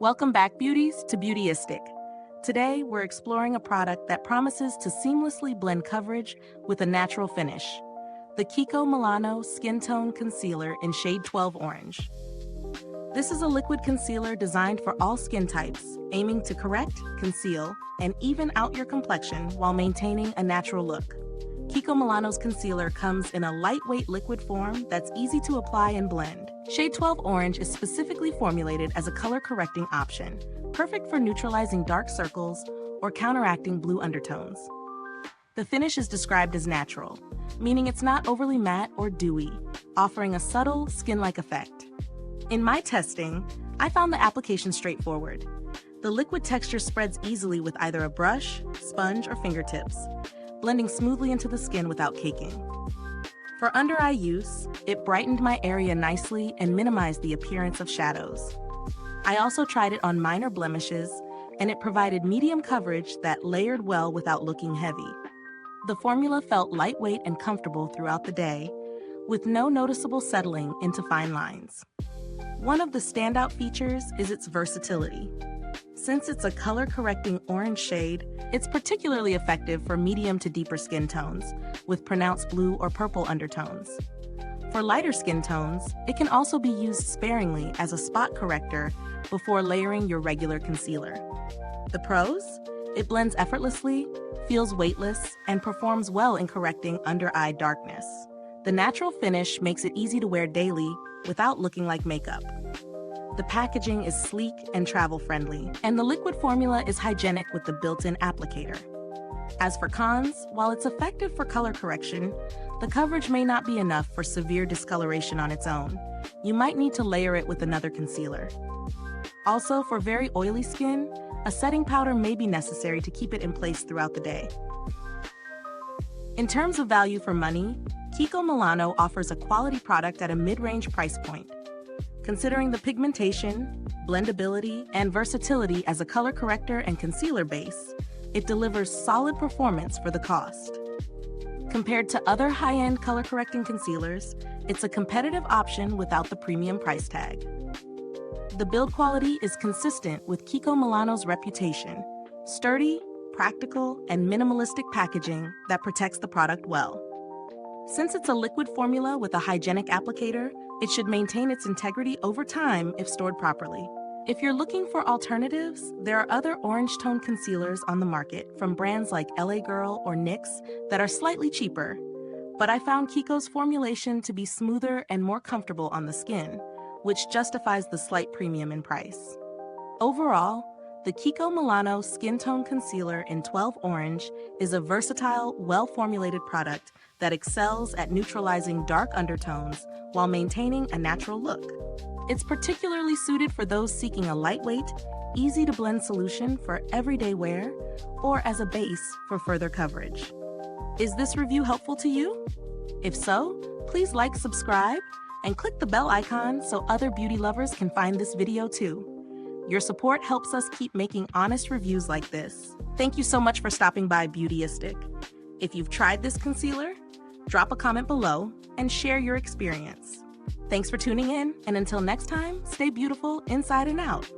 Welcome back, beauties, to Beautyistic. Today, we're exploring a product that promises to seamlessly blend coverage with a natural finish. The KIKO Milano Skin Tone Concealer in shade 12 Orange. This is a liquid concealer designed for all skin types, aiming to correct, conceal, and even out your complexion while maintaining a natural look. KIKO Milano's concealer comes in a lightweight liquid form that's easy to apply and blend. Shade 12 Orange is specifically formulated as a color-correcting option, perfect for neutralizing dark circles or counteracting blue undertones. The finish is described as natural, meaning it's not overly matte or dewy, offering a subtle, skin-like effect. In my testing, I found the application straightforward. The liquid texture spreads easily with either a brush, sponge, or fingertips, blending smoothly into the skin without caking. For under-eye use, it brightened my area nicely and minimized the appearance of shadows. I also tried it on minor blemishes, and it provided medium coverage that layered well without looking heavy. The formula felt lightweight and comfortable throughout the day, with no noticeable settling into fine lines. One of the standout features is its versatility. Since it's a color-correcting orange shade, it's particularly effective for medium to deeper skin tones, with pronounced blue or purple undertones. For lighter skin tones, it can also be used sparingly as a spot corrector before layering your regular concealer. The pros? It blends effortlessly, feels weightless, and performs well in correcting under-eye darkness. The natural finish makes it easy to wear daily without looking like makeup. The packaging is sleek and travel-friendly, and the liquid formula is hygienic with the built-in applicator. As for cons, while it's effective for color correction, the coverage may not be enough for severe discoloration on its own. You might need to layer it with another concealer. Also, for very oily skin, a setting powder may be necessary to keep it in place throughout the day. In terms of value for money, KIKO Milano offers a quality product at a mid-range price point. Considering the pigmentation, blendability, and versatility as a color corrector and concealer base, it delivers solid performance for the cost. Compared to other high-end color-correcting concealers, it's a competitive option without the premium price tag. The build quality is consistent with KIKO Milano's reputation: sturdy, practical, and minimalistic packaging that protects the product well. Since it's a liquid formula with a hygienic applicator, it should maintain its integrity over time if stored properly. If you're looking for alternatives, there are other orange tone concealers on the market from brands like LA Girl or NYX that are slightly cheaper, but I found KIKO's formulation to be smoother and more comfortable on the skin, which justifies the slight premium in price. Overall, the KIKO Milano Skin Tone Concealer in 12 Orange is a versatile, well-formulated product that excels at neutralizing dark undertones while maintaining a natural look. It's particularly suited for those seeking a lightweight, easy-to-blend solution for everyday wear or as a base for further coverage. Is this review helpful to you? If so, please like, subscribe, and click the bell icon so other beauty lovers can find this video too. Your support helps us keep making honest reviews like this. Thank you so much for stopping by Beautyistic. If you've tried this concealer, drop a comment below and share your experience. Thanks for tuning in, and until next time, stay beautiful inside and out.